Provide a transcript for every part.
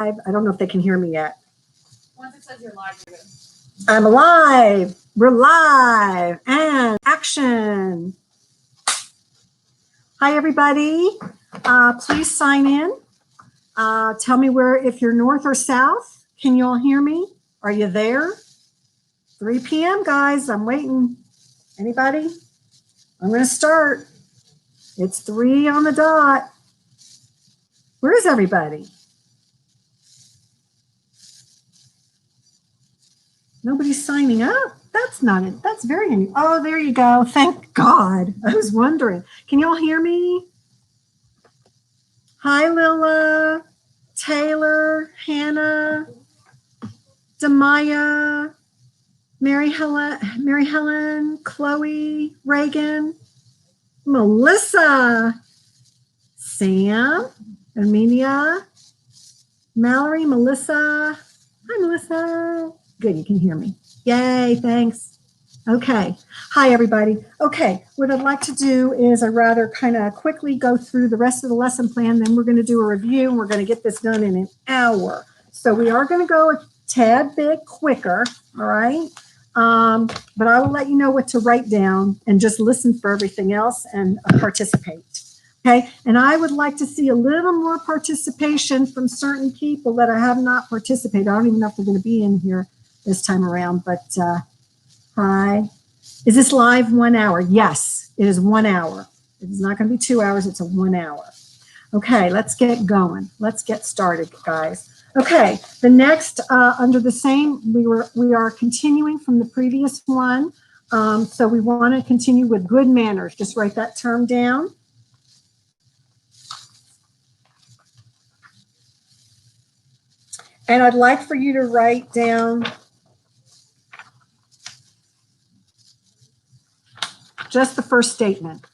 I don't know if they can hear me yet. Once it says you're live, you're good. I'm alive. We're live and action. Hi, everybody. Please sign in. Tell me if you're north or south. Can you all hear me? Are you there? 3 p.m., guys. I'm waiting. Anybody? I'm going to start. It's 3 on the dot. Where is everybody? Nobody's signing up. That's not it. That's very unusual. Oh, there you go. Thank God. I was wondering. Can you all hear me? Hi, Lila, Taylor, Hannah, Demaya, Mary Helen, Chloe, Reagan, Melissa, Sam, Amelia, Mallory, Melissa. Hi, Melissa. Good, you can hear me. Yay, thanks. Okay. Hi, everybody. Okay, what I'd like to do is I'd rather kind of quickly go through the rest of the lesson plan, then we're going to do a review, and we're going to get this done in an hour. So we are going to go a tad bit quicker, all right? But I will let you know what to write down and just listen for everything else and participate. Okay, and I would like to see a little more participation from certain people that I have not participated. I don't even know if they're going to be in here this time around, but hi. Is this live 1 hour? Yes, it is 1 hour. It's not going to be 2 hours, it's a 1 hour. Okay, let's get going. Let's get started, guys. Okay, the next, under the same, we are continuing from the previous one. So we want to continue with good manners. Just write that term down. And I'd like for you to write down just the first statement.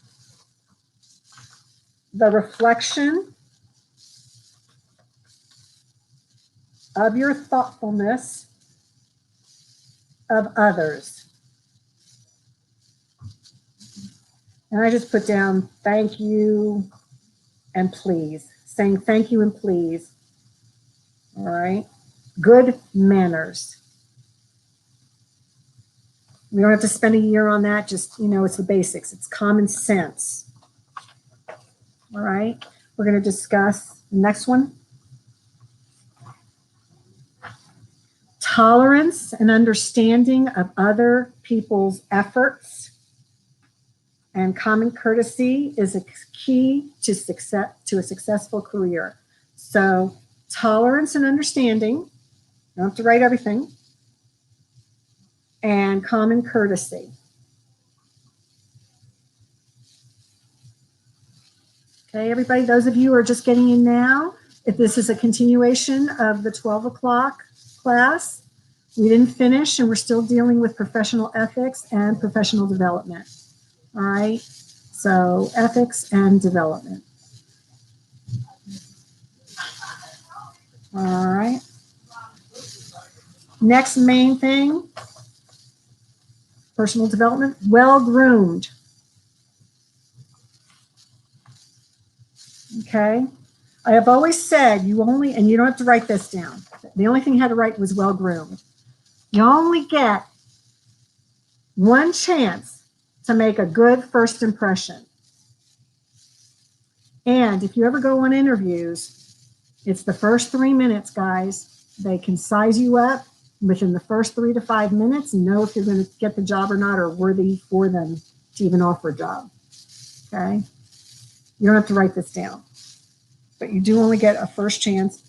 The reflection of your thoughtfulness of others. And I just put down thank you and please, saying thank you and please. All right, good manners. We don't have to spend a year on that, just, it's the basics. It's common sense. All right, we're going to discuss the next one. Tolerance and understanding of other people's efforts and common courtesy is a key to success, to a successful career. So tolerance and understanding, you don't have to write everything, and common courtesy. Okay, everybody, those of you who are just getting in now, if this is a continuation of the 12 o'clock class, we didn't finish and we're still dealing with professional ethics and professional development. All right, so ethics and development. All right. Next main thing, personal development, well-groomed. Okay. I have always said you only, and you don't have to write this down. The only thing you had to write was well-groomed. You only get one chance to make a good first impression. And if you ever go on interviews, it's the first 3 minutes, guys. They can size you up within the first 3 to 5 minutes and know if you're going to get the job or not, or worthy for them to even offer a job. Okay? You don't have to write this down. But you do only get a first chance,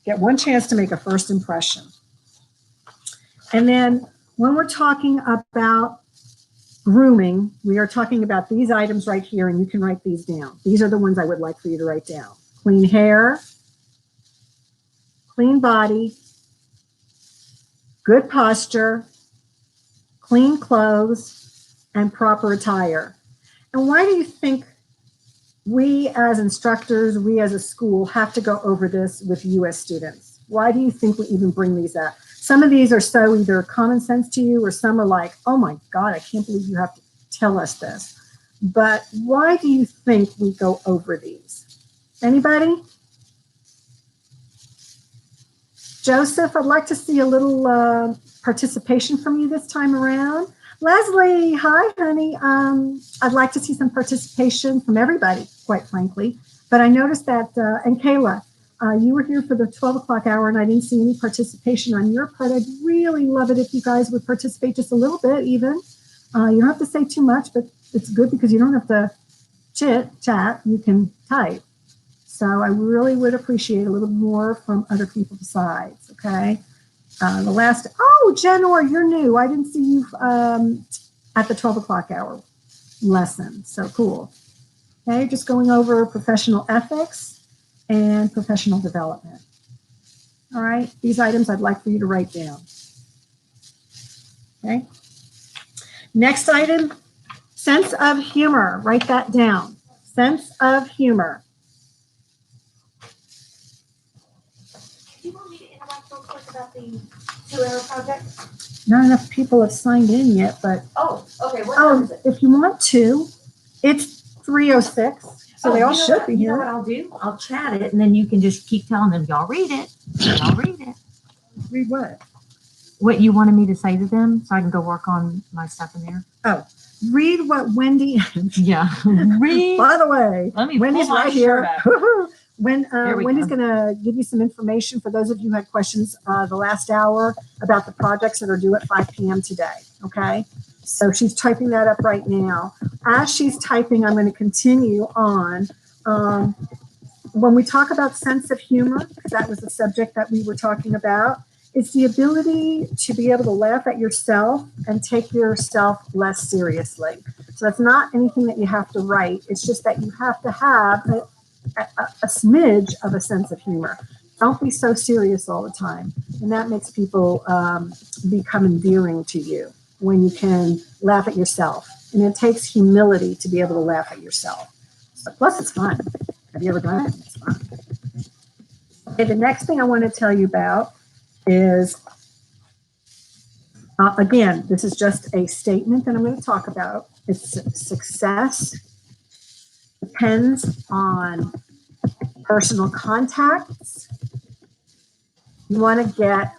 get one chance to make a first impression. And then when we're talking about grooming, we are talking about these items right here, and you can write these down. These are the ones I would like for you to write down. Clean hair, clean body, good posture, clean clothes, and proper attire. And why do you think we as instructors, we as a school have to go over this with you as students? Why do you think we even bring these up? Some of these are so either common sense to you, or some are like, oh my God, I can't believe you have to tell us this. But why do you think we go over these? Anybody? Joseph, I'd like to see a little participation from you this time around. Leslie, hi, honey. I'd like to see some participation from everybody, quite frankly. But I noticed that, and Kayla, you were here for the 12 o'clock hour and I didn't see any participation on your part. I'd really love it if you guys would participate just a little bit even. You don't have to say too much, but it's good because you don't have to chat, you can type. So I really would appreciate a little more from other people besides, okay? Jen Orr, you're new. I didn't see you at the 12 o'clock hour lesson. So cool. Okay, just going over professional ethics and professional development. All right, these items I'd like for you to write down. Okay. Next item, sense of humor. Write that down. Sense of humor. Do you want me to interact real quick about the 2-hour project? Not enough people have signed in yet, but Oh, okay. What time is it? if you want to, it's 3:06, so they all should be You know here. what I'll do? I'll chat it, and then you can just keep telling them, y'all read it. Y'all read it. Read what? What you wanted me to say to them so I can go work on my stuff in there? Read what Wendy. Yeah. Read. By the way, Let me Wendy's pull my right shirt here. up. Wendy's go. going to give you some information for those of you who had questions the last hour about the projects that are due at 5 p.m. today. Okay. So she's typing that up right now. As she's typing, I'm going to continue on. When we talk about sense of humor, because that was the subject that we were talking about, it's the ability to be able to laugh at yourself and take yourself less seriously. So that's not anything that you have to write. It's just that you have to have a smidge of a sense of humor. Don't be so serious all the time. And that makes people become endearing to you when you can laugh at yourself. And it takes humility to be able to laugh at yourself. So, plus, it's fun. Have you ever done it? It's fun. Okay, the next thing I want to tell you about is, again, this is just a statement that I'm going to talk about. It's success depends on personal contacts. You want to get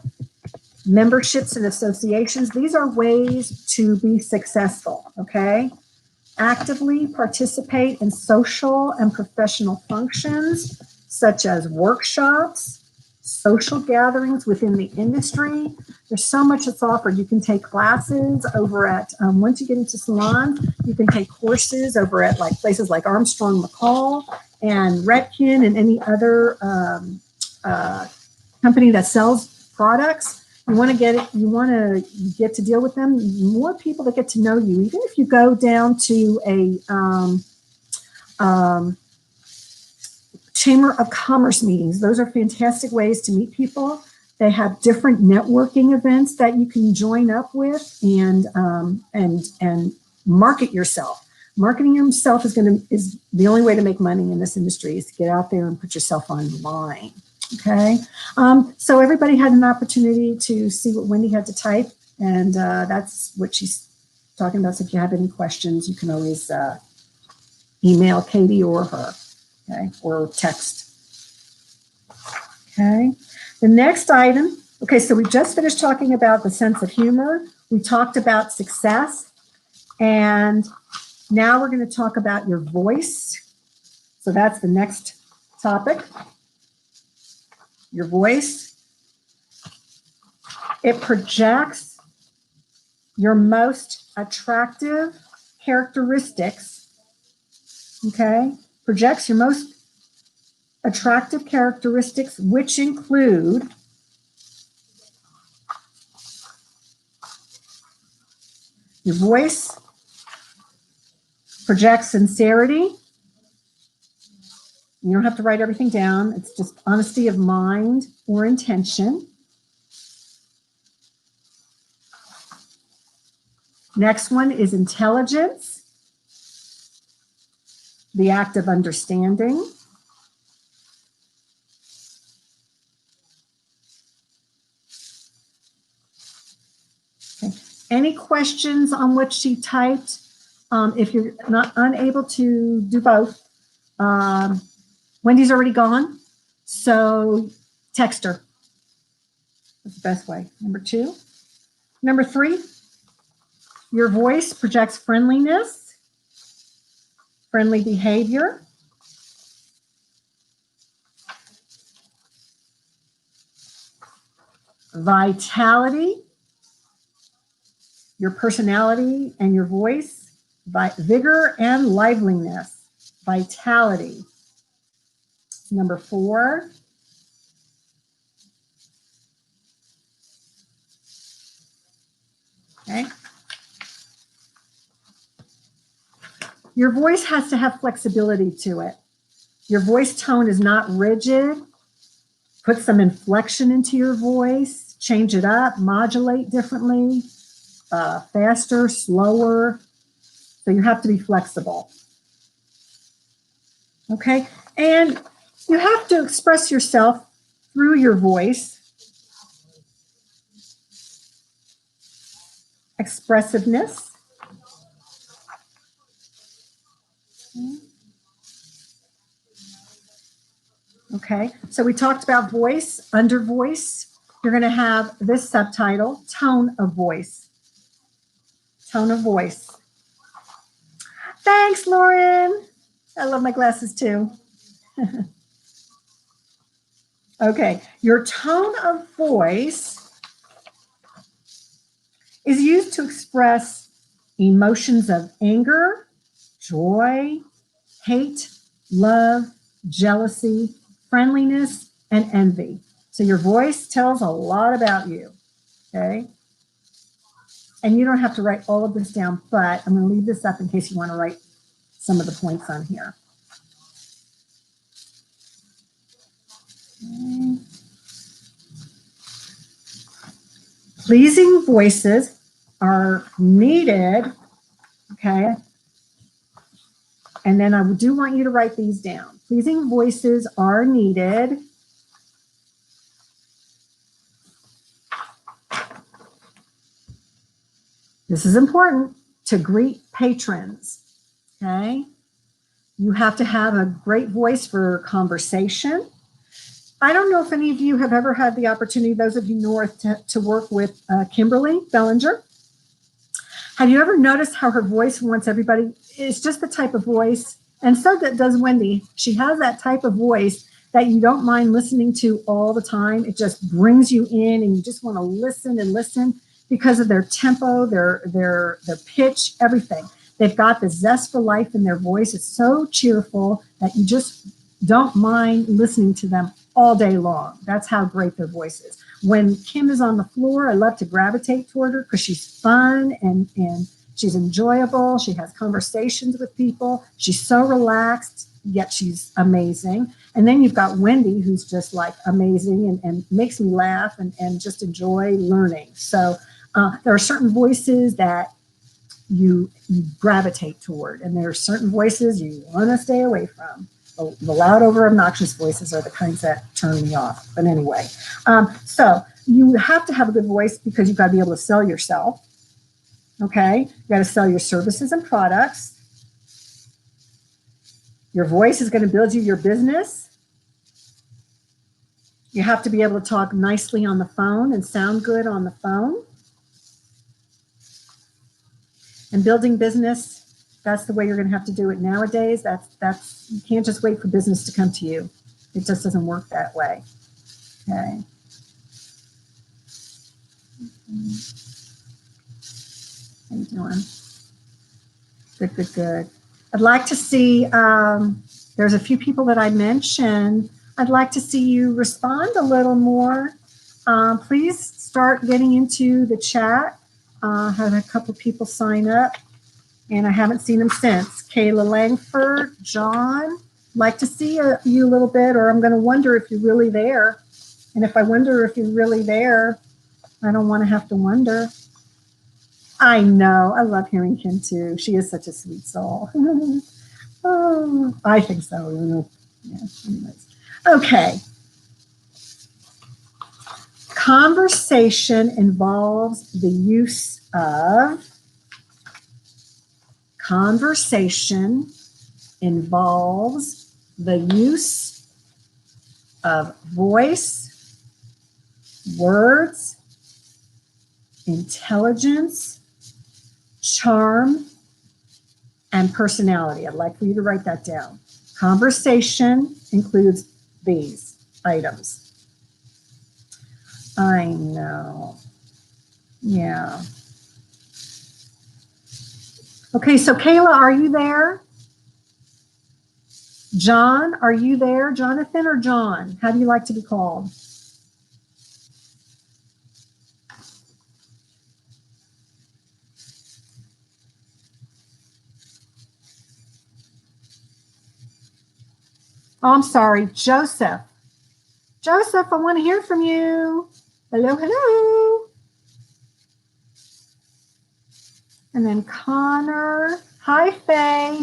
memberships and associations. These are ways to be successful, okay? Actively participate in social and professional functions such as workshops, social gatherings within the industry. There's so much that's offered. You can take classes over at, once you get into salons, you can take courses over at like places like Armstrong McCall and Redken and any other company that sells products. You want to get to deal with them. More people that get to know you, even if you go down to a Chamber of Commerce meetings. Those are fantastic ways to meet people. They have different networking events that you can join up with and market yourself. Marketing yourself is the only way to make money in this industry is to get out there and put yourself online. Okay. So everybody had an opportunity to see what Wendy had to type, and that's what she's talking about. So if you have any questions, you can always email Katie or her. Okay, or text. Okay, the next item. Okay, so we just finished talking about the sense of humor. We talked about success, and now we're going to talk about your voice. So that's the next topic. Your voice. It projects your most attractive characteristics. Okay. Projects your most attractive characteristics, which include your voice, projects sincerity. You don't have to write everything down. It's just honesty of mind or intention. Next one is intelligence. The act of understanding. Okay. Any questions on what she typed? If you're not unable to do both, Wendy's already gone, so text her. That's the best way. Number 2. Number 3, your voice projects friendliness, friendly behavior. Vitality, your personality and your voice. Vigor and liveliness. Vitality. Number 4. Okay. Your voice has to have flexibility to it. Your voice tone is not rigid. Put some inflection into your voice, change it up, modulate differently, faster, slower. So you have to be flexible. Okay, and you have to express yourself through your voice. Expressiveness. Okay, so we talked about voice, under voice. You're going to have this subtitle, tone of voice. Tone of voice. Thanks, Lauren. I love my glasses too. Okay, your tone of voice is used to express emotions of anger, joy, hate, love, jealousy, friendliness, and envy. So your voice tells a lot about you, okay? And you don't have to write all of this down, but I'm going to leave this up in case you want to write some of the points on here. Okay. Pleasing voices are needed, okay? And then I do want you to write these down. Pleasing voices are needed this is important, to greet patrons, okay? You have to have a great voice for conversation. I don't know if any of you have ever had the opportunity, those of you north, to work with Kimberly Bellinger. Have you ever noticed how her voice wants everybody, it's just the type of voice, and so that does Wendy. She has that type of voice that you don't mind listening to all the time. It just brings you in and you just want to listen and listen because of their tempo, their pitch, everything. They've got the zest for life in their voice. It's so cheerful that you just don't mind listening to them all day long. That's how great their voice is. When Kim is on the floor, I love to gravitate toward her because she's fun and she's enjoyable. She has conversations with people. She's so relaxed, yet she's amazing. And then you've got Wendy, who's just like amazing and makes me laugh and just enjoy learning. So there are certain voices that you gravitate toward, and there are certain voices you want to stay away from. The loud, over obnoxious voices are the kinds that turn me off. But anyway, so you have to have a good voice because you've got to be able to sell yourself. Okay, you got to sell your services and products. Your voice is going to build you your business. You have to be able to talk nicely on the phone and sound good on the phone. And building business, that's the way you're going to have to do it nowadays. That's you can't just wait for business to come to you. It just doesn't work that way. Okay. How you doing? Good, good, good. I'd like to see, there's a few people that I mentioned. I'd like to see you respond a little more. Please start getting into the chat. Had a couple people sign up, and I haven't seen them since. Kayla Langford, John, like to see you a little bit, or I'm going to wonder if you're really there. And if I wonder if you're really there, I don't want to have to wonder. I know. I love hearing Kim too. She is such a sweet soul. Oh, I think so. Yeah, anyways. Okay. Conversation involves the use of voice, words, intelligence, charm, and personality. I'd like for you to write that down. Conversation includes these items. I know. Yeah. Okay, so Kayla, are you there? John, are you there? Jonathan or John? How do you like to be called? Oh, I'm sorry, Joseph. Joseph, I want to hear from you. Hello, hello. And then Connor. Hi, Faye.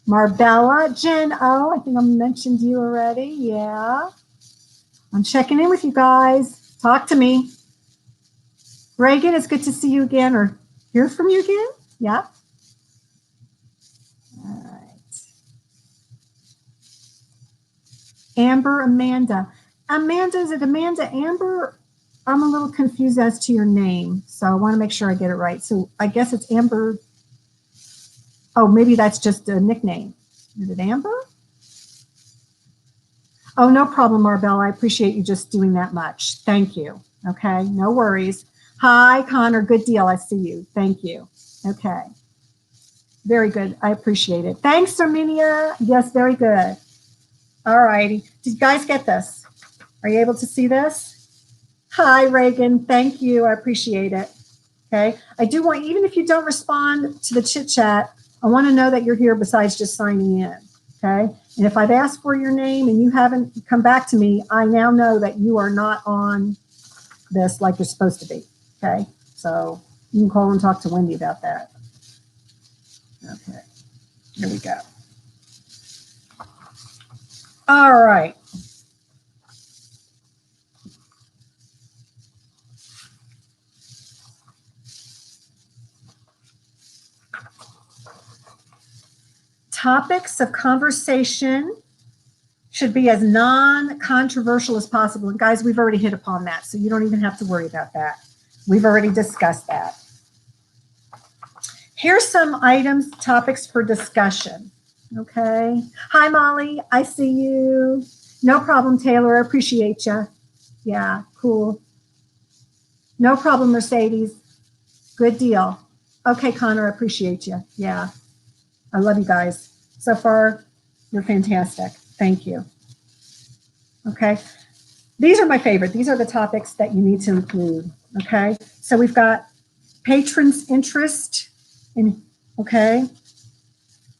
Marbella. Jen O. I think I mentioned you already. Yeah. I'm checking in with you guys. Talk to me. Reagan, it's good to see you again or hear from you again. Yeah. All right. Amber, Amanda. Amanda, is it Amanda Amber? I'm a little confused as to your name, so I want to make sure I get it right. So I guess it's Amber. Oh, maybe that's just a nickname. Is it Amber? Oh, no problem, Marbella. I appreciate you just doing that much. Thank you. Okay, no worries. Hi, Connor. Good deal. I see you. Thank you. Okay. Very good. I appreciate it. Thanks, Armenia. Yes, very good. All righty. Did you guys get this? Are you able to see this? Hi, Reagan. Thank you. I appreciate it. Okay. I do want, even if you don't respond to the chit chat, I want to know that you're here besides just signing in. Okay. And if I've asked for your name and you haven't come back to me, I now know that you are not on this like you're supposed to be. Okay. So you can call and talk to Wendy about that. Okay. Here we go. All right. Topics of conversation should be as non-controversial as possible. And guys, we've already hit upon that, so you don't even have to worry about that. We've already discussed that. Here's some items, topics for discussion. Okay. Hi, Molly. I see you. No problem, Taylor. I appreciate you. Yeah, cool. No problem, Mercedes. Good deal. Okay, Connor, I appreciate you. Yeah. I love you guys. So far, you're fantastic. Thank you. Okay. These are my favorite. These are the topics that you need to include. Okay. So we've got patrons' interest in, okay.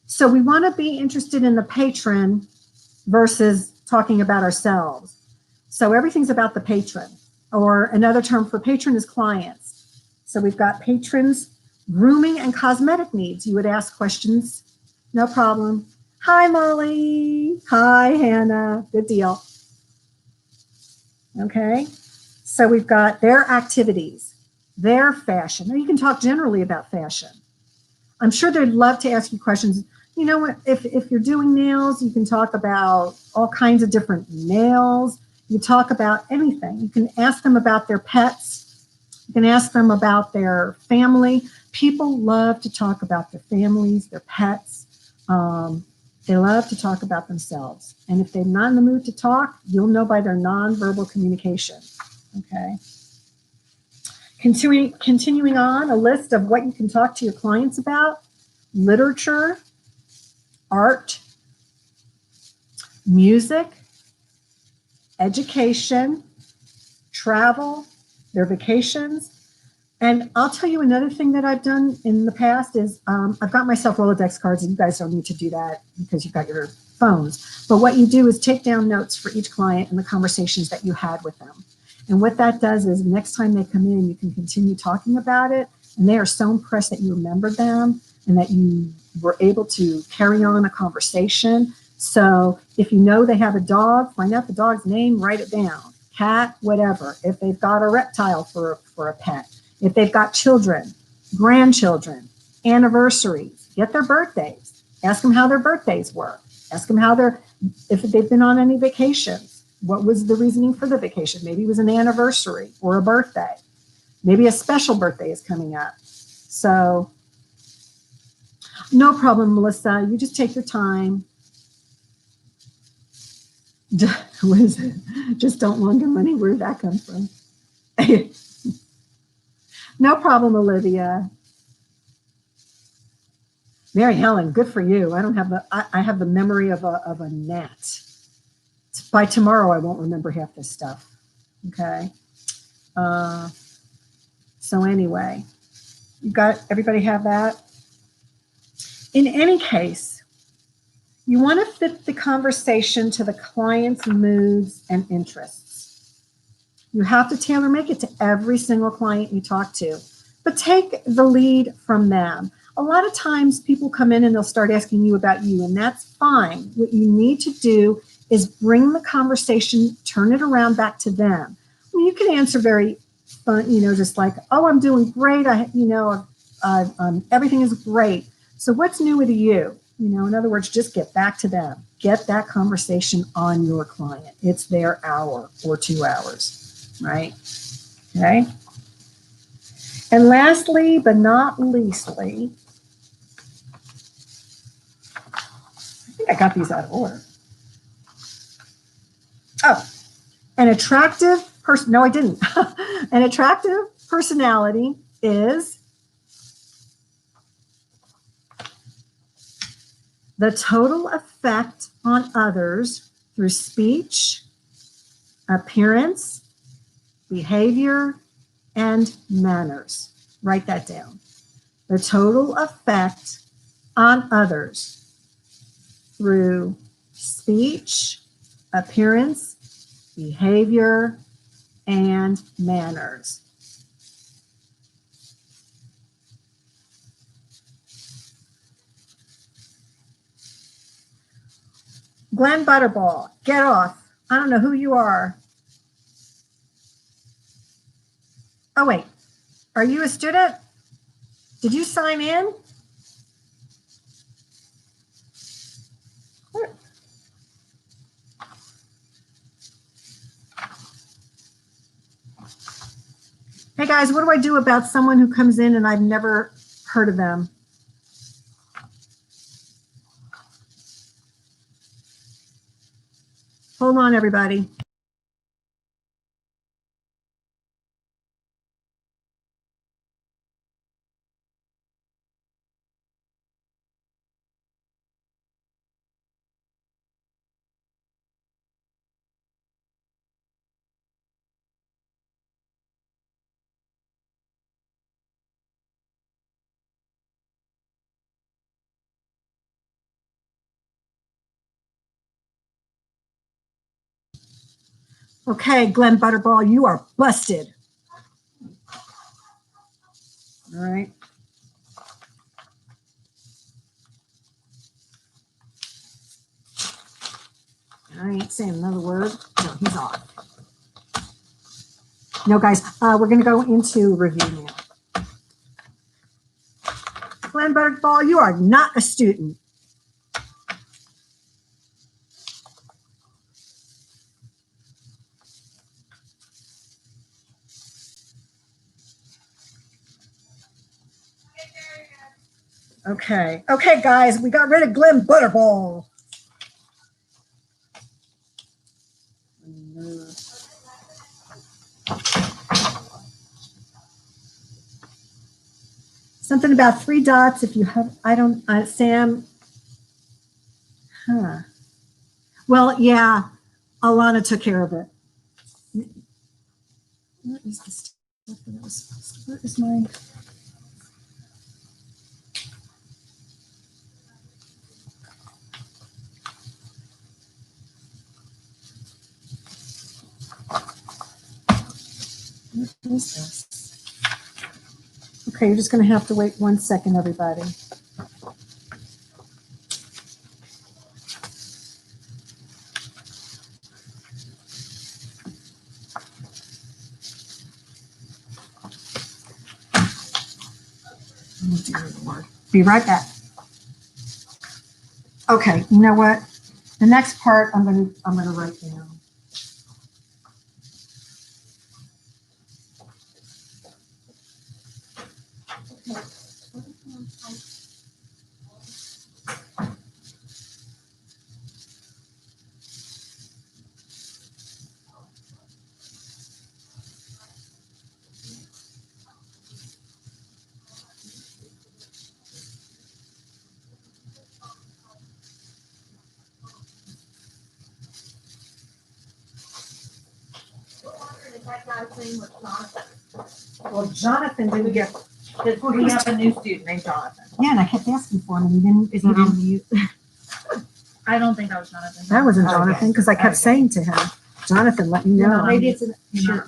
So we want to be interested in the patron versus talking about ourselves. So everything's about the patron, or another term for patron is clients. So we've got patrons, grooming and cosmetic needs. You would ask questions. No problem. Hi, Molly. Hi, Hannah. Good deal. Okay. So we've got their activities, their fashion. Now you can talk generally about fashion. I'm sure they'd love to ask you questions. You know, if you're doing nails, you can talk about all kinds of different nails. You talk about anything. You can ask them about their pets. You can ask them about their family. People love to talk about their families, their pets. They love to talk about themselves. And if they're not in the mood to talk, you'll know by their nonverbal communication. Okay. Continuing on, a list of what you can talk to your clients about: literature, art, music, education, travel, their vacations. And I'll tell you another thing that I've done in the past is I've got myself Rolodex cards, and you guys don't need to do that because you've got your phones. But what you do is take down notes for each client and the conversations that you had with them. And what that does is next time they come in, you can continue talking about it. And they are so impressed that you remembered them and that you were able to carry on a conversation. So if you know they have a dog, find out the dog's name, write it down. Cat, whatever. If they've got a reptile for a pet. If they've got children, grandchildren, anniversaries, get their birthdays. Ask them how their birthdays were. Ask them how if they've been on any vacations. What was the reasoning for the vacation? Maybe it was an anniversary or a birthday. Maybe a special birthday is coming up. So no problem, Melissa. You just take your time. What is it? Just don't launder money. Where did that come from? No problem, Olivia. Mary Helen, good for you. I don't have the. I have the memory of a gnat. By tomorrow, I won't remember half this stuff. Okay. So anyway, you got everybody have that. In any case, you want to fit the conversation to the client's moods and interests. You have to tailor make it to every single client you talk to, but take the lead from them. A lot of times people come in and they'll start asking you about you, and that's fine. What you need to do is bring the conversation, turn it around back to them. I mean, you can answer very fun, just like, oh, I'm doing great. Everything is great. So what's new with you? In other words, just get back to them. Get that conversation on your client. It's their hour or 2 hours, right? Okay. And lastly, but not leastly, I think I got these out of order. Oh, an attractive person. No, I didn't. An attractive personality is the total effect on others through speech, appearance, behavior, and manners. Write that down. The total effect on others through speech, appearance, behavior, and manners. Glenn Butterball, get off. I don't know who you are. Oh, wait. Are you a student? Did you sign in? Hey guys, what do I do about someone who comes in and I've never heard of them? Hold on, everybody. Okay, Glenn Butterball, you are busted. All right. I ain't saying another word. No, he's off. No, guys, we're going to go into review now. Glenn Butterball, you are not a student. Okay. Okay, guys, we got rid of Glenn Butterball. Something about 3 dots if you have, Sam. Huh. Well, yeah, Alana took care of it. What is the stuff that I was supposed to, where is my, what is this? Okay, you're just going to have to wait 1 second, everybody. Oh, dear Lord. Be right back. Okay, you know what? The next part I'm gonna write down. Well, Jonathan didn't get. We have a new student named Jonathan. Yeah, and I kept asking for him, and he didn't. Is he on mute? I don't think that was Jonathan. That wasn't Okay. Jonathan, because I kept Okay. saying to him, Jonathan, let me know. Maybe it's an. You're not-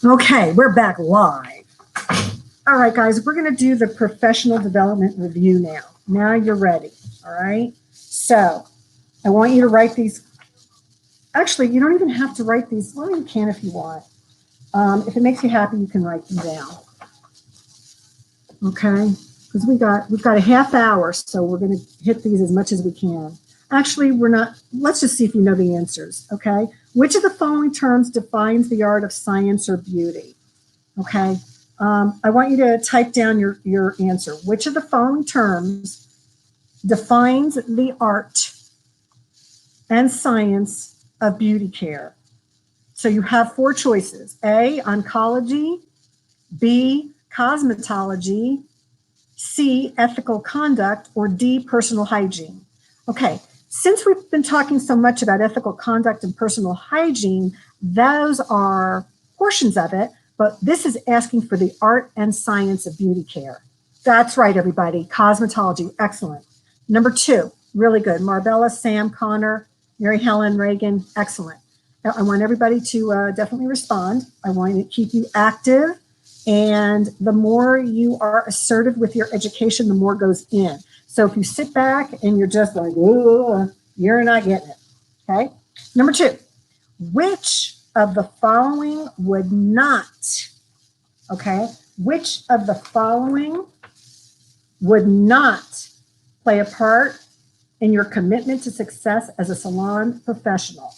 Okay, we're back live. All right, guys, we're going to do the professional development review now. Now you're ready. All right. So I want you to write these. Actually, you don't even have to write these. Well, you can if you want. If it makes you happy, you can write them down. Okay, because we've got a half hour, so we're going to hit these as much as we can. Actually, we're not. Let's just see if you know the answers. Okay, which of the following terms defines the art of science or beauty? Okay, I want you to type down your answer. Which of the following terms defines the art and science of beauty care? So you have four choices: A, oncology; B, cosmetology; C, ethical conduct; or D, personal hygiene. Okay, since we've been talking so much about ethical conduct and personal hygiene, those are portions of it, but this is asking for the art and science of beauty care. That's right, everybody. Cosmetology, excellent. Number two, really good. Marbella, Sam, Connor, Mary Helen, Reagan, excellent. I want everybody to definitely respond. I want to keep you active. And the more you are assertive with your education, the more goes in. So if you sit back and you're just like, ooh, you're not getting it. Okay. Number two, which of the following would not, okay, which of the following would not play a part in your commitment to success as a salon professional?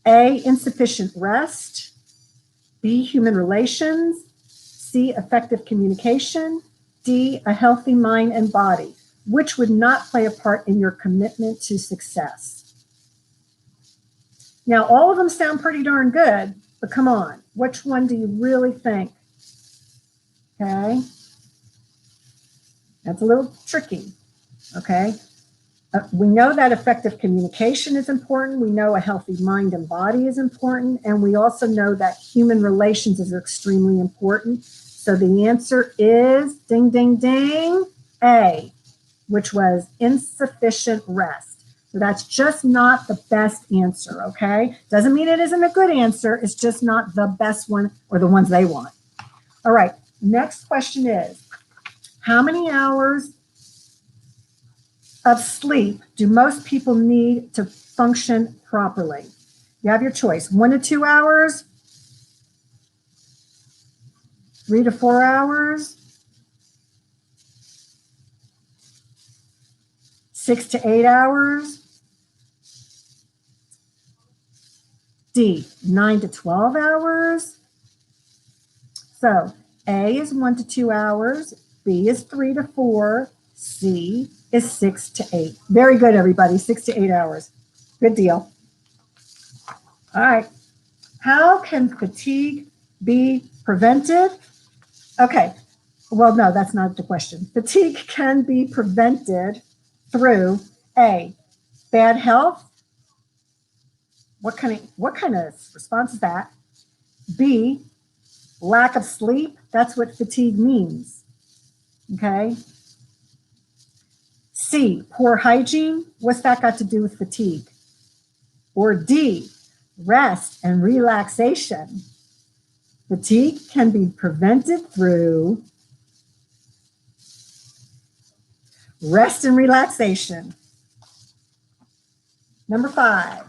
A, insufficient rest; B, human relations; C, effective communication; D, a healthy mind and body. Which would not play a part in your commitment to success? Now, all of them sound pretty darn good, but come on, which one do you really think? Okay. That's a little tricky. Okay. We know that effective communication is important. We know a healthy mind and body is important. And we also know that human relations is extremely important. So the answer is ding, ding, ding, A, which was insufficient rest. So that's just not the best answer, okay? Doesn't mean it isn't a good answer. It's just not the best one or the ones they want. All right, next question is, how many hours of sleep do most people need to function properly? You have your choice: 1 to 2 hours, 3 to 4 hours, 6 to 8 hours, D, 9 to 12 hours. So A is 1 to 2 hours, B is 3 to 4, C is 6 to 8. Very good, everybody, 6 to 8 hours. Good deal. All right. How can fatigue be prevented? Okay. Well, no, that's not the question. Fatigue can be prevented through A, bad health. What kind of response is that? B, lack of sleep. That's what fatigue means. Okay. C, poor hygiene. What's that got to do with fatigue? Or D, rest and relaxation. Fatigue can be prevented through rest and relaxation. Number 5.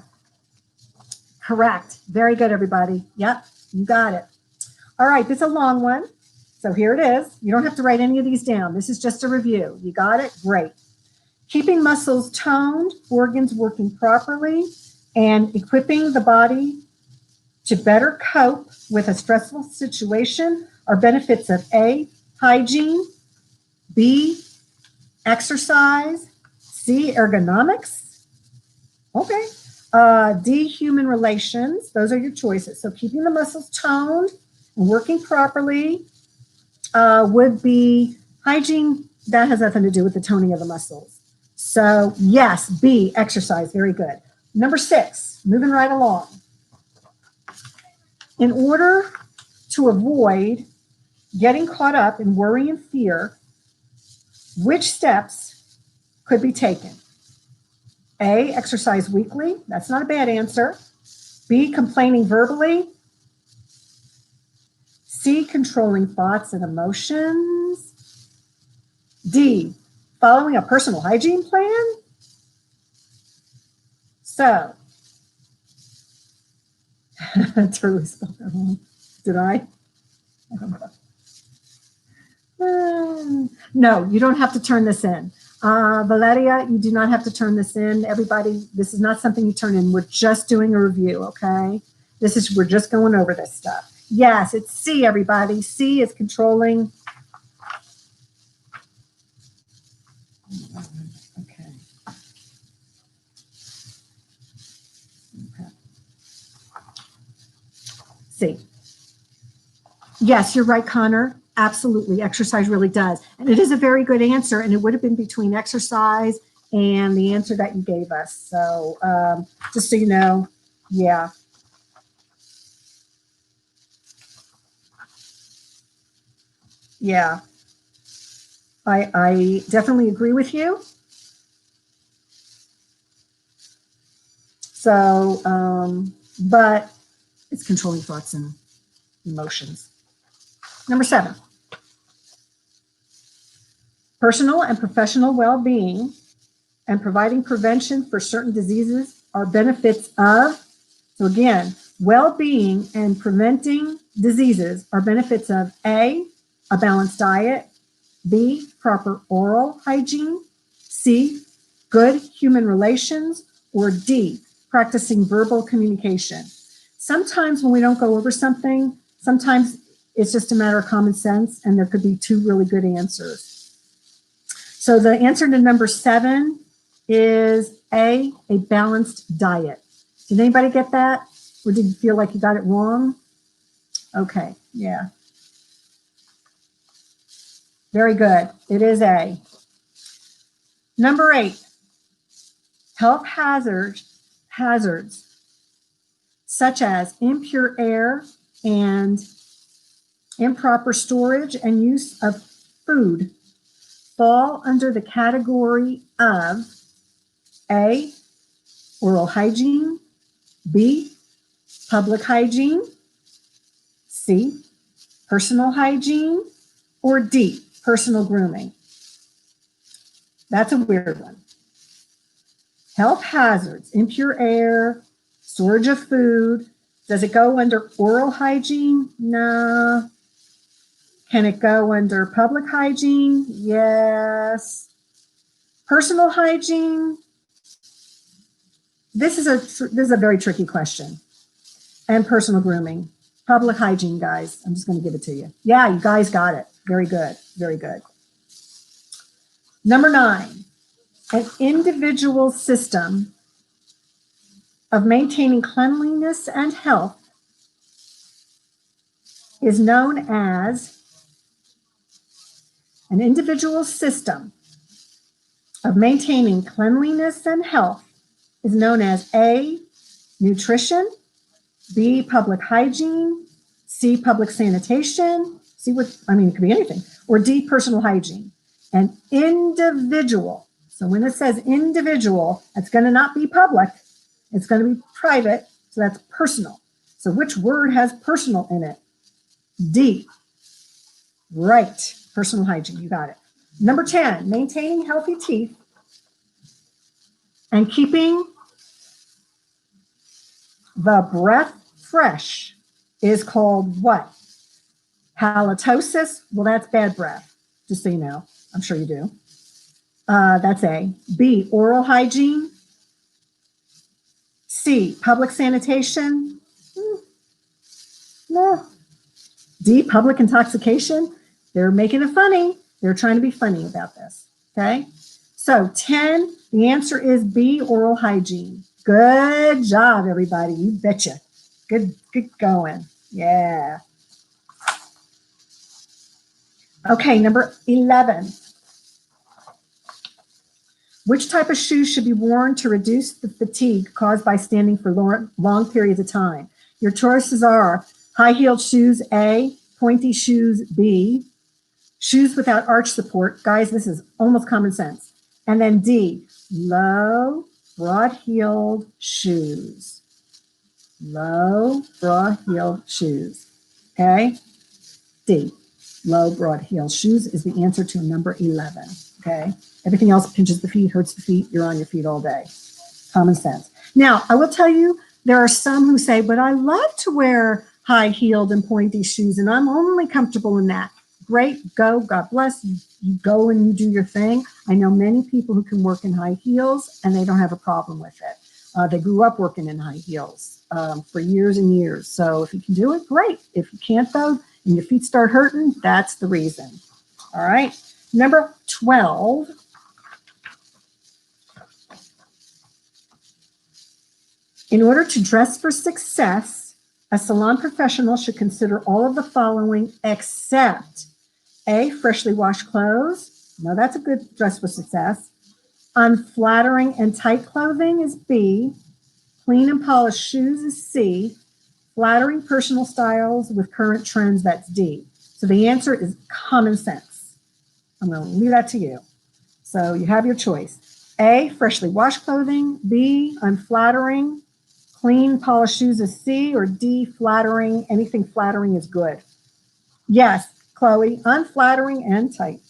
Correct. Very good, everybody. Yep, you got it. All right, this is a long one. So here it is. You don't have to write any of these down. This is just a review. You got it? Great. Keeping muscles toned, organs working properly, and equipping the body to better cope with a stressful situation are benefits of A, hygiene, B, exercise, C, ergonomics, okay, D, human relations. Those are your choices. So keeping the muscles toned and working properly would be hygiene. That has nothing to do with the toning of the muscles. So yes, B, exercise. Very good. Number 6, moving right along. In order to avoid getting caught up in worry and fear, which steps could be taken? A, exercise weekly. That's not a bad answer. B, complaining verbally. C, controlling thoughts and emotions. D, following a personal hygiene plan. So, I totally spelled that wrong. Did I? I don't know. No, you don't have to turn this in. Valeria, you do not have to turn this in. Everybody, this is not something you turn in. We're just doing a review, okay? We're just going over this stuff. Yes, it's C, everybody. C is controlling. Okay. C. Yes, you're right, Connor. Absolutely. Exercise really does. And it is a very good answer. And it would have been between exercise and the answer that you gave us. So just so you know, yeah. Yeah. I definitely agree with you. So, but it's controlling thoughts and emotions. Number 7. Personal and professional well-being and providing prevention for certain diseases are benefits of, so again, well-being and preventing diseases are benefits of A, a balanced diet, B, proper oral hygiene, C, good human relations, or D, practicing verbal communication. Sometimes when we don't go over something, sometimes it's just a matter of common sense, and there could be 2 really good answers. So the answer to number 7 is A balanced diet. Did anybody get that? Or did you feel like you got it wrong? Okay, yeah. Very good. It is A. Number 8, health hazards such as impure air and improper storage and use of food fall under the category of A, oral hygiene, B, public hygiene, C, personal hygiene, or D, personal grooming. That's a weird one. Health hazards, impure air, storage of food. Does it go under oral hygiene? No. Can it go under public hygiene? Yes. Personal hygiene? This is a very tricky question. And personal grooming. Public hygiene, guys. I'm just going to give it to you. Yeah, you guys got it. Very good. Very good. Number 9, an individual system of maintaining cleanliness and health is known as an individual system of maintaining cleanliness and health is known as A, nutrition, B, public hygiene, C, public sanitation, it could be anything, or D, personal hygiene. An individual. So when it says individual, it's going to not be public. It's going to be private. So that's personal. So which word has personal in it? D. Right. Personal hygiene. You got it. Number 10, maintaining healthy teeth and keeping the breath fresh is called what? Halitosis. Well, that's bad breath, just so you know. I'm sure you do. That's A. B, oral hygiene. C, public sanitation. No. D, public intoxication. They're making it funny. They're trying to be funny about this. Okay. So 10, the answer is B, oral hygiene. Good job, everybody. You betcha. Good going. Yeah. Okay, number 11. Which type of shoes should be worn to reduce the fatigue caused by standing for long periods of time? Your choices are high-heeled shoes, A, pointy shoes, B, shoes without arch support. Guys, this is almost common sense. And then D, low, broad-heeled shoes. Low, broad-heeled shoes. Okay? D, low, broad-heeled shoes is the answer to number 11. Okay? Everything else pinches the feet, hurts the feet. You're on your feet all day. Common sense. Now, I will tell you, there are some who say, but I love to wear high-heeled and pointy shoes, and I'm only comfortable in that. Great, go, God bless. You go and you do your thing. I know many people who can work in high heels, and they don't have a problem with it. They grew up working in high heels for years and years. So if you can do it, great. If you can't, though, and your feet start hurting, that's the reason. All right. Number 12. In order to dress for success, a salon professional should consider all of the following except A, freshly washed clothes. No, that's a good dress for success. Unflattering and tight clothing is B. Clean and polished shoes is C. Flattering personal styles with current trends, that's D. So the answer is common sense. I'm going to leave that to you. So you have your choice. A, freshly washed clothing. B, unflattering. Clean, polished shoes is C, or D, flattering. Anything flattering is good. Yes, Chloe, unflattering and tight.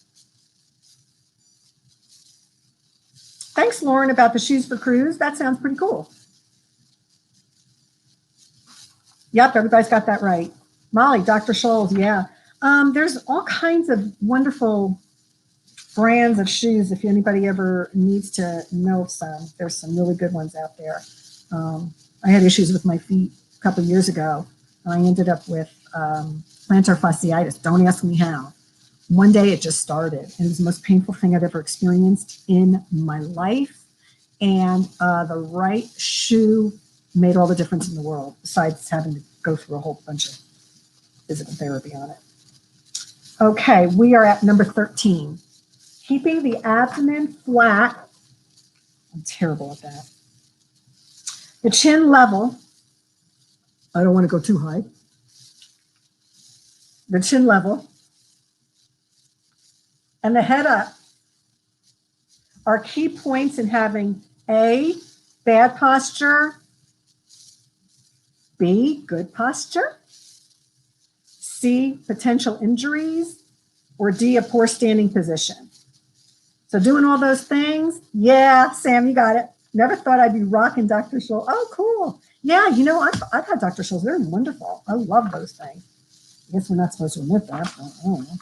Thanks, Lauren, about the shoes for cruise. That sounds pretty cool. Yep, everybody's got that right. Molly, Dr. Scholl's, yeah. There's all kinds of wonderful brands of shoes. If anybody ever needs to know some, there's some really good ones out there. I had issues with my feet a couple of years ago. I ended up with plantar fasciitis. Don't ask me how. One day it just started. And it was the most painful thing I've ever experienced in my life. And the right shoe made all the difference in the world, besides having to go through a whole bunch of physical therapy on it. Okay, we are at number 13. Keeping the abdomen flat. I'm terrible at that. The chin level. I don't want to go too high. The chin level and the head up are key points in having A, bad posture, B, good posture, C, potential injuries, or D, a poor standing position. So doing all those things, yeah, Sam, you got it. Never thought I'd be rocking Dr. Scholl. Oh, cool. Yeah, you know, I've had Dr. Scholl's. They're wonderful. I love those things. I guess we're not supposed to admit that. But I don't know.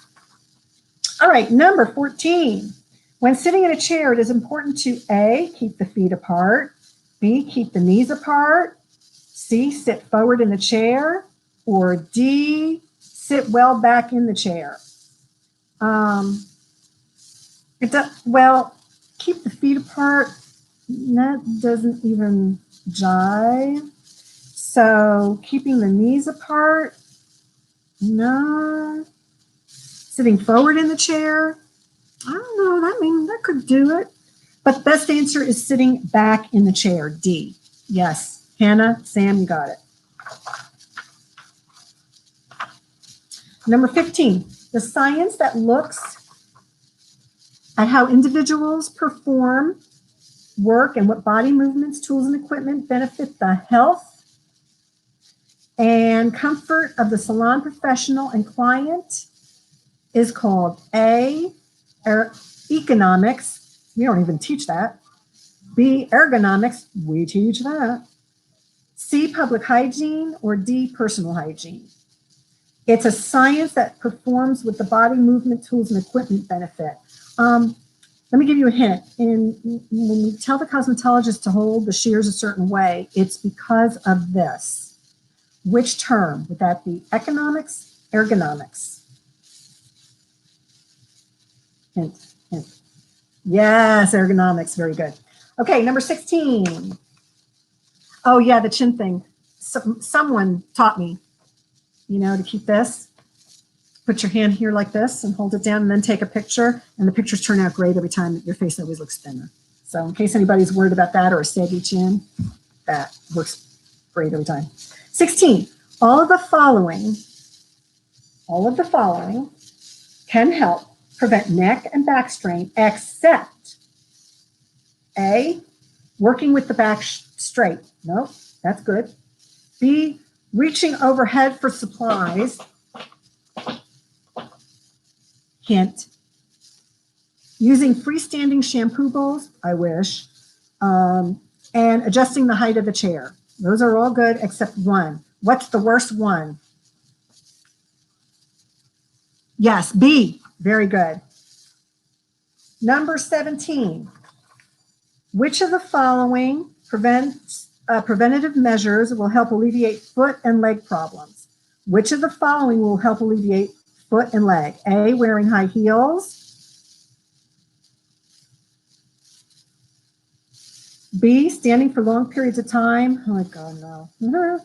All right, number 14. When sitting in a chair, it is important to A, keep the feet apart, B, keep the knees apart, C, sit forward in the chair, or D, sit well back in the chair. Keep the feet apart. That doesn't even jive. So keeping the knees apart, no. Sitting forward in the chair, I don't know. That could do it. But the best answer is sitting back in the chair, D. Yes. Hannah, Sam, you got it. Number 15, the science that looks at how individuals perform work and what body movements, tools, and equipment benefit the health And comfort of the salon professional and client is called A, economics. We don't even teach that. B, ergonomics. We teach that. C, public hygiene, or D, personal hygiene. It's a science that performs with the body movement, tools, and equipment benefit. Let me give you a hint. When we tell the cosmetologist to hold the shears a certain way, it's because of this. Which term? Would that be economics, ergonomics? Hint, hint. Yes, ergonomics. Very good. Okay, number 16. Oh, yeah, the chin thing. Someone taught me, to keep this. Put your hand here like this and hold it down and then take a picture. And the pictures turn out great every time. Your face always looks thinner. So in case anybody's worried about that or a saggy chin, that works great every time. 16, all of the following can help prevent neck and back strain except A, working with the back straight. Nope, that's good. B, reaching overhead for supplies. Hint. Using freestanding shampoo bowls, I wish, and adjusting the height of the chair. Those are all good except one. What's the worst one? Yes, B. Very good. Number 17. Which of the following preventative measures will help alleviate foot and leg problems? Which of the following will help alleviate foot and leg? A, wearing high heels. B, standing for long periods of time. Oh my God, no.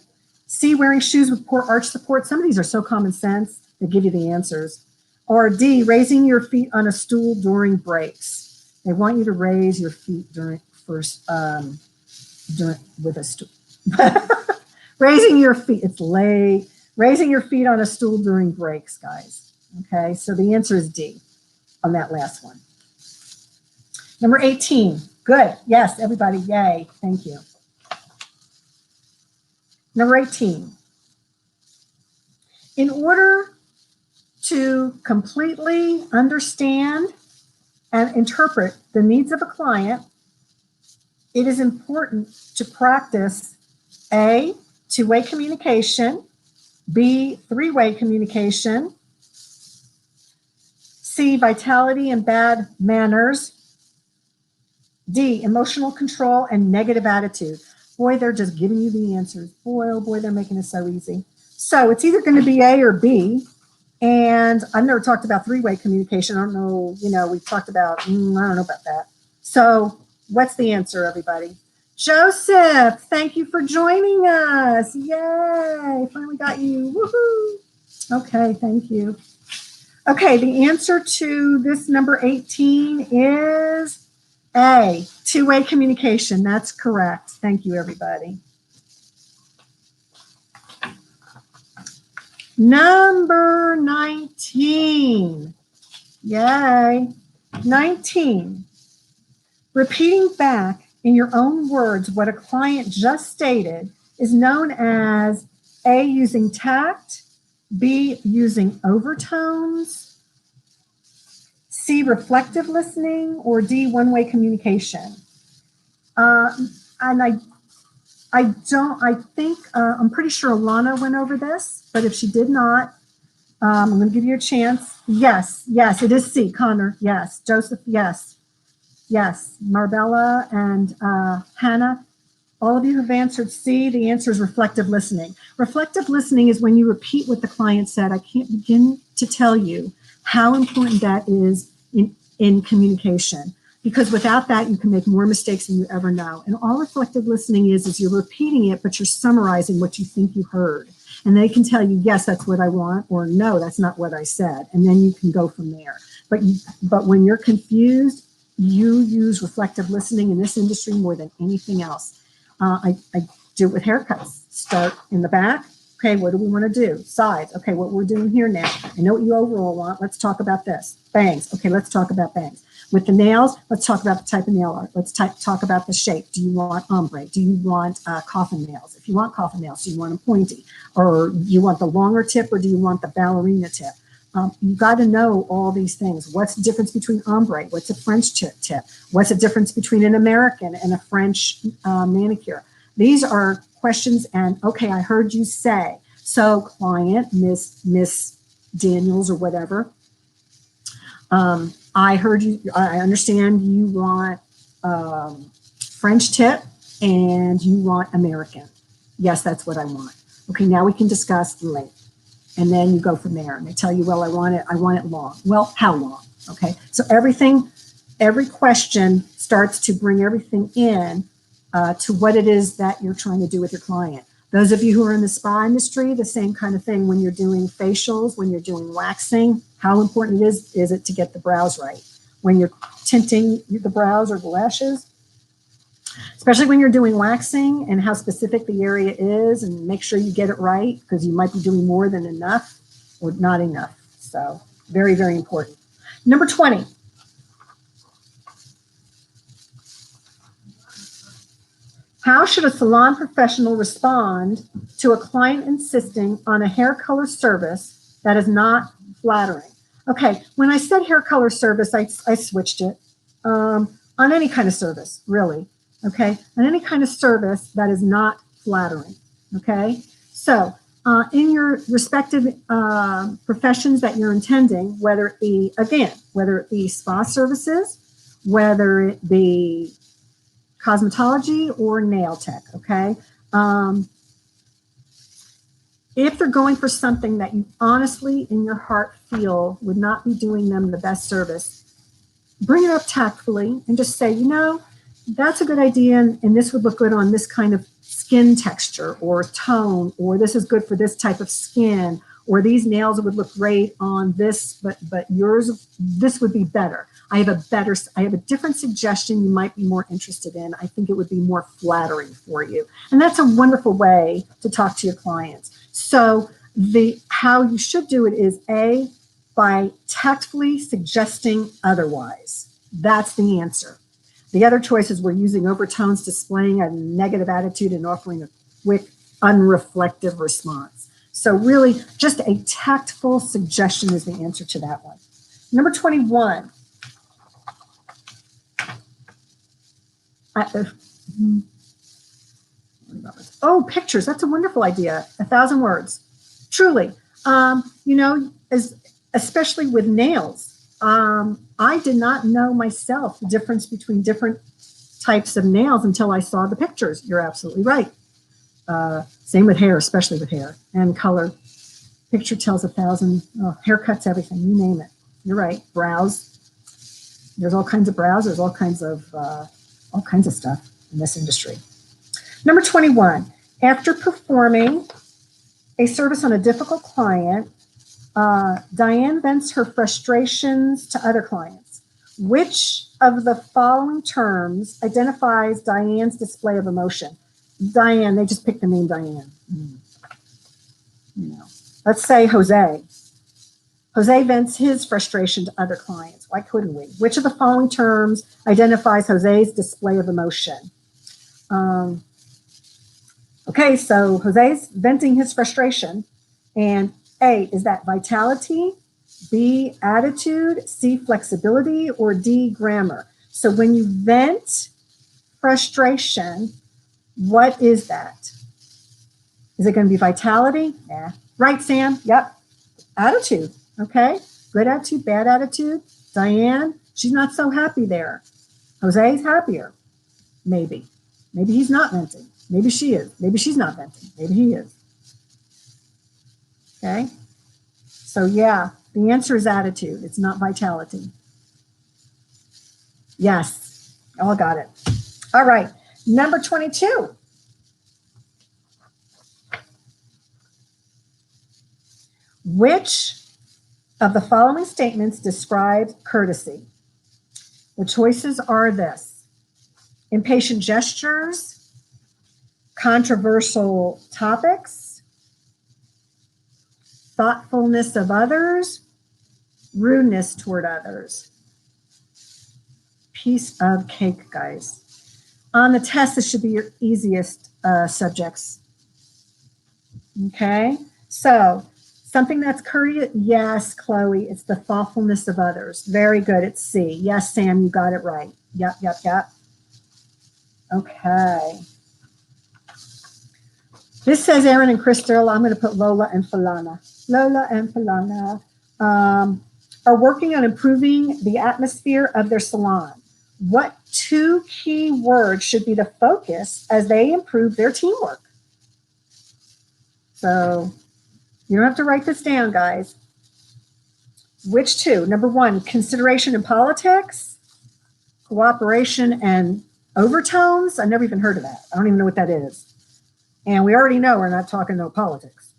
C, wearing shoes with poor arch support. Some of these are so common sense, they give you the answers. Or D, raising your feet on a stool during breaks. They want you to raise your feet with a stool. Raising your feet, it's late. Raising your feet on a stool during breaks, guys. Okay, so the answer is D on that last one. Number 18, good. Yes, everybody, yay, thank you. Number 18, in order to completely understand and interpret the needs of a client, it is important to practice A, two-way communication, B, three-way communication, C, vitality and bad manners, D, emotional control and negative attitude. Boy, they're just giving you the answers. Boy, oh boy, they're making it so easy. So it's either going to be A or B. And I've never talked about three-way communication. I don't know, we talked about, I don't know about that. So what's the answer, everybody? Joseph, thank you for joining us. Yay, finally got you. Woohoo. Okay, thank you. Okay, the answer to this number 18 is A, two-way communication. That's correct. Thank you, everybody. Number 19. Yay. 19. Repeating back in your own words what a client just stated is known as A, using tact, B, using overtones, C, reflective listening, or D, one-way communication. And I'm pretty sure Alana went over this, but if she did not, I'm going to give you a chance. Yes, it is C. Connor, yes. Joseph, yes. Yes, Marbella and Hannah, all of you have answered C. The answer is reflective listening. Reflective listening is when you repeat what the client said. I can't begin to tell you how important that is in communication, because without that, you can make more mistakes than you ever know. And all reflective listening is you're repeating it, but you're summarizing what you think you heard. And they can tell you, yes, that's what I want, or no, that's not what I said. And then you can go from there. But when you're confused, you use reflective listening in this industry more than anything else. I do it with haircuts. Start in the back. Okay, what do we want to do? Sides. Okay, what we're doing here now. I know what you overall want. Let's talk about this. Bangs. Okay, let's talk about bangs. With the nails, let's talk about the type of nail art. Let's talk about the shape. Do you want ombre? Do you want coffin nails? If you want coffin nails, do you want them pointy? Or do you want the longer tip, or do you want the ballerina tip? You got to know all these things. What's the difference between ombre? What's a French tip? What's the difference between an American and a French manicure? These are questions, and okay, I heard you say. So client, Miss Daniels or whatever, I heard you, I understand you want French tip and you want American. Yes, that's what I want. Okay, now we can discuss the length. And then you go from there. And they tell you, well, I want it long. Well, how long? Okay, so every question starts to bring everything in to what it is that you're trying to do with your client. Those of you who are in the spa industry, the same kind of thing when you're doing facials, when you're doing waxing, how important is it to get the brows right? When you're tinting the brows or the lashes, especially when you're doing waxing, and how specific the area is, and make sure you get it right, because you might be doing more than enough or not enough. So very, very important. Number 20. How should a salon professional respond to a client insisting on a hair color service that is not flattering? Okay, when I said hair color service, I switched it on any kind of service, really. Okay, on any kind of service that is not flattering. Okay, so in your respective professions that you're intending, whether it be spa services, whether it be cosmetology or nail tech, okay? If they're going for something that you honestly in your heart feel would not be doing them the best service, bring it up tactfully and just say, that's a good idea, and this would look good on this kind of skin texture or tone, or this is good for this type of skin, or these nails would look great on this, but yours, this would be better. I have a different suggestion you might be more interested in. I think it would be more flattering for you. And that's a wonderful way to talk to your clients. So how you should do it is by tactfully suggesting otherwise. That's the answer. The other choices were using overtones, displaying a negative attitude, and offering a quick, unreflective response. So really, just a tactful suggestion is the answer to that one. Number 21. Pictures. That's a wonderful idea. 1,000 words. Truly. Especially with nails. I did not know myself the difference between different types of nails until I saw the pictures. You're absolutely right. Same with hair, especially with hair and color. Picture tells 1,000. Haircuts, everything. You name it. You're right. Brows. There's all kinds of brows. There's all kinds of stuff in this industry. Number 21. After performing a service on a difficult client, Diane vents her frustrations to other clients. Which of the following terms identifies Diane's display of emotion? Diane, they just picked the name Diane. Let's say Jose. Jose vents his frustration to other clients. Why couldn't we? Which of the following terms identifies Jose's display of emotion? Okay, so Jose's venting his frustration. And A, is that vitality? B, attitude? C, flexibility? Or D, grammar? So when you vent frustration, what is that? Is it going to be vitality? Yeah. Right, Sam? Yep. Attitude. Okay. Good attitude, bad attitude. Diane, she's not so happy there. Jose's happier. Maybe. Maybe he's not venting. Maybe she is. Maybe she's not venting. Maybe he is. Okay. So yeah, the answer is attitude. It's not vitality. Yes. All got it. All right. Number 22. Which of the following statements describes courtesy? The choices are this: impatient gestures, controversial topics, thoughtfulness of others, rudeness toward others. piece of cake, guys. On the test, this should be your easiest subjects. Okay, so something that's courteous. Yes, Chloe, it's the thoughtfulness of others. Very good. It's C. Yes, Sam, you got it right. Yep. Okay. This says Aaron and Crystal. I'm going to put Lola and Falana. Lola and Falana are working on improving the atmosphere of their salon. What 2 key words should be the focus as they improve their teamwork? So you don't have to write this down, guys. Which 2? Number 1, consideration in politics, cooperation and overtones. I never even heard of that. I don't even know what that is. And we already know we're not talking no politics.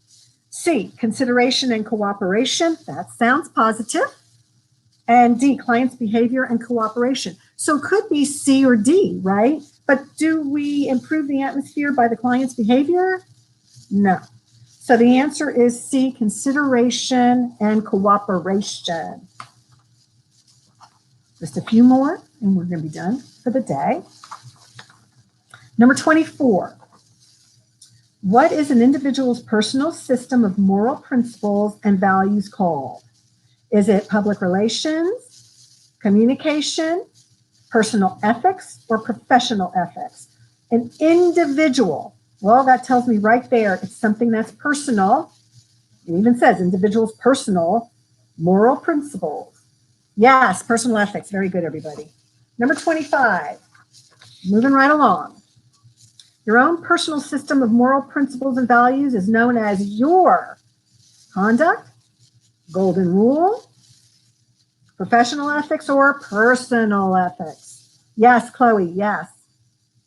C, consideration and cooperation. That sounds positive. And D, client's behavior and cooperation. So it could be C or D, right? But do we improve the atmosphere by the client's behavior? No. So the answer is C, consideration and cooperation. Just a few more, and we're going to be done for the day. Number 24. What is an individual's personal system of moral principles and values called? Is it public relations, communication, personal ethics, or professional ethics? An individual. Well, that tells me right there it's something that's personal. It even says individual's personal moral principles. Yes, personal ethics. Very good, everybody. Number 25. Moving right along. Your own personal system of moral principles and values is known as your conduct, golden rule, professional ethics, or personal ethics. Yes, Chloe, yes.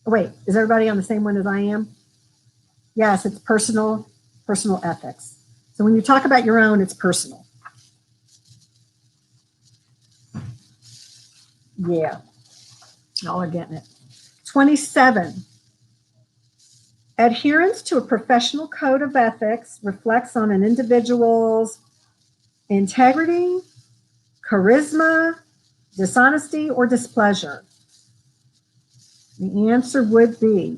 Oh, wait, is everybody on the same one as I am? Yes, it's personal ethics. So when you talk about your own, it's personal. Yeah, y'all are getting it. 27. Adherence to a professional code of ethics reflects on an individual's integrity, charisma, dishonesty, or displeasure. The answer would be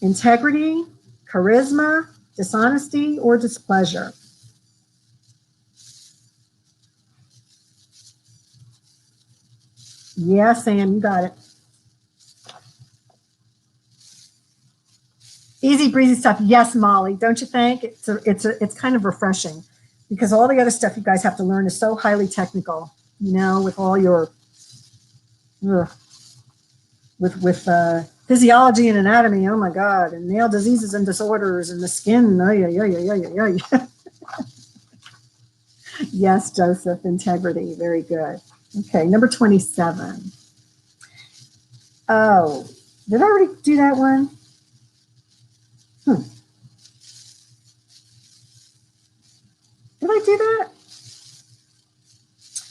integrity, charisma, dishonesty, or displeasure. Yeah, Sam, you got it. Easy breezy stuff. Yes, Molly, don't you think? It's kind of refreshing because all the other stuff you guys have to learn is so highly technical, you know, with all your with physiology and anatomy. Oh my God, and nail diseases and disorders and the skin. Oh, yeah. Yes, Joseph, integrity. Very good. Okay, number 27. Oh, did I already do that one? Did I do that?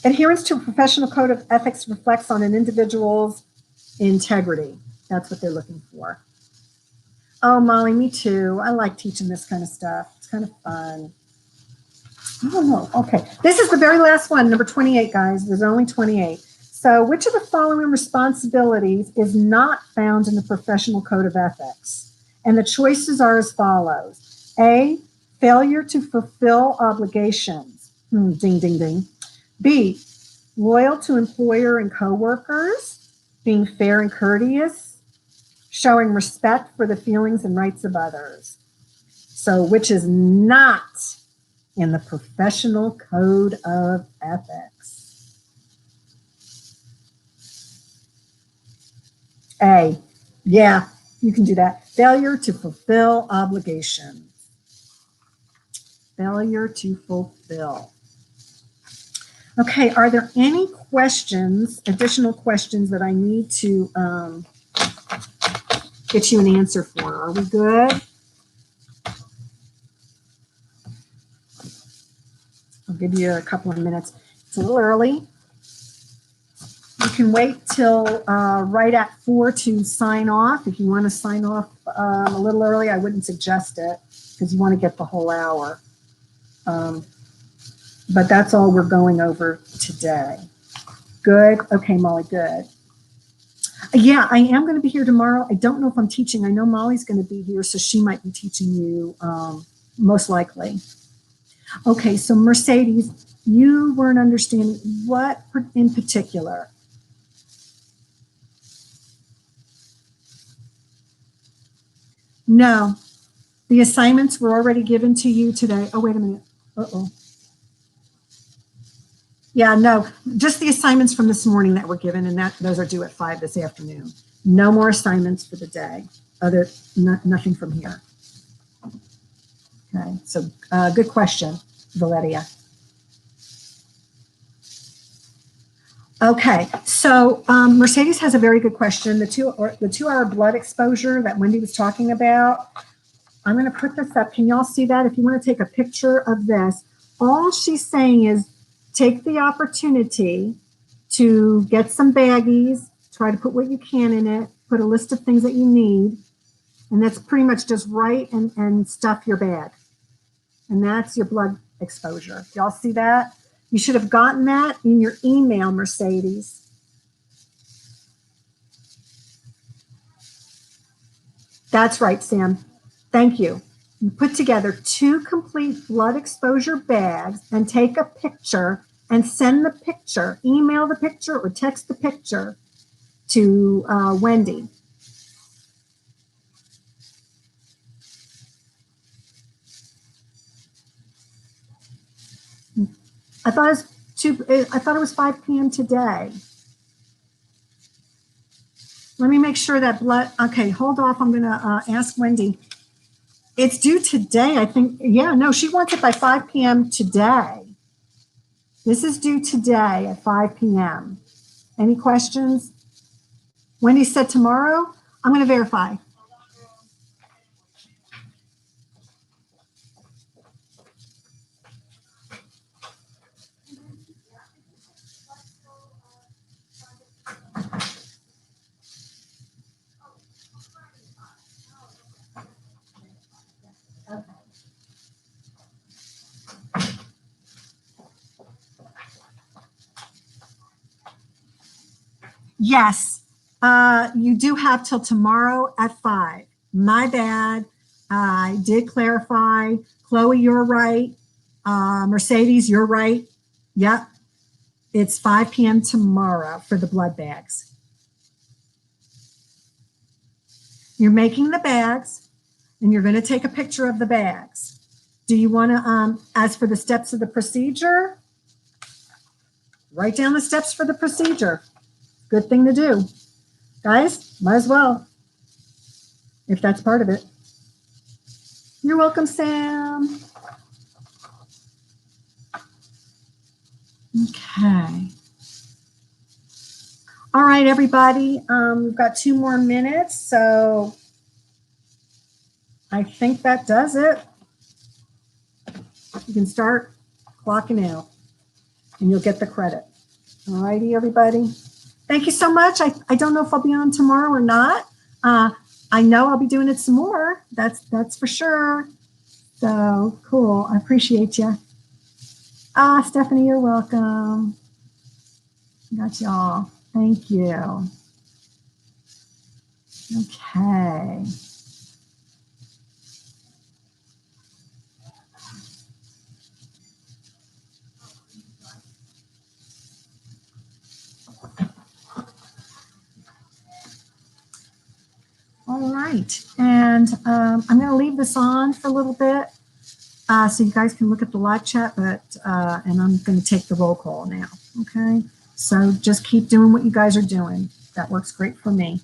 Adherence to a professional code of ethics reflects on an individual's integrity. That's what they're looking for. Oh, Molly, me too. I like teaching this kind of stuff. It's kind of fun. Oh, okay. This is the very last one, number 28, guys. There's only 28. So which of the following responsibilities is not found in the professional code of ethics? And the choices are as follows. A, failure to fulfill obligations. Ding, ding, ding. B, loyal to employer and coworkers, being fair and courteous, showing respect for the feelings and rights of others. So which is not in the professional code of ethics? A, yeah, you can do that. Failure to fulfill obligations. Failure to fulfill. Okay, are there any questions, additional questions that I need to get you an answer for? Are we good? I'll give you a couple of minutes. It's a little early. You can wait till right at 4 to sign off. If you want to sign off a little early, I wouldn't suggest it because you want to get the whole hour. But that's all we're going over today. Good? Okay, Molly, good. Yeah, I am going to be here tomorrow. I don't know if I'm teaching. I know Molly's going to be here, so she might be teaching you most likely. Okay, so Mercedes, you weren't understanding what in particular. No, the assignments were already given to you today. Oh, wait a minute. Uh-oh. Yeah, no, just the assignments from this morning that were given, and those are due at 5 this afternoon. No more assignments for the day. Nothing from here. Okay, so good question, Valeria. Okay, so Mercedes has a very good question. The 2-hour blood exposure that Wendy was talking about. I'm going to put this up. Can y'all see that? If you want to take a picture of this, all she's saying is take the opportunity to get some baggies, try to put what you can in it, put a list of things that you need, and that's pretty much just write and stuff your bag. And that's your blood exposure. Y'all see that? You should have gotten that in your email, Mercedes. That's right, Sam. Thank you. You put together 2 complete blood exposure bags and take a picture and send the picture, email the picture or text the picture to Wendy. I thought it was 5 p.m. today. Let me make sure that blood. Okay, hold off. I'm going to ask Wendy. It's due today, I think. Yeah, no, she wants it by 5 p.m. today. This is due today at 5 p.m. Any questions? Wendy said tomorrow. I'm going to verify. Yes, you do have till tomorrow at 5. My bad. I did clarify. Chloe, you're right. Mercedes, you're right. Yep. It's 5 p.m. tomorrow for the blood bags. You're making the bags and you're going to take a picture of the bags. Do you want to, as for the steps of the procedure, write down the steps for the procedure. Good thing to do. Guys, might as well, if that's part of it. You're welcome, Sam. Okay. All right, everybody. We've got 2 more minutes, so I think that does it. You can start clocking out, and you'll get the credit. All righty, everybody. Thank you so much. I don't know if I'll be on tomorrow or not. I know I'll be doing it some more. That's for sure. So cool. I appreciate you. Stephanie, you're welcome. Got y'all. Thank you. Okay. All right, and I'm going to leave this on for a little bit so you guys can look at the live chat, but and I'm going to take the roll call now, okay? So just keep doing what you guys are doing. That works great for me.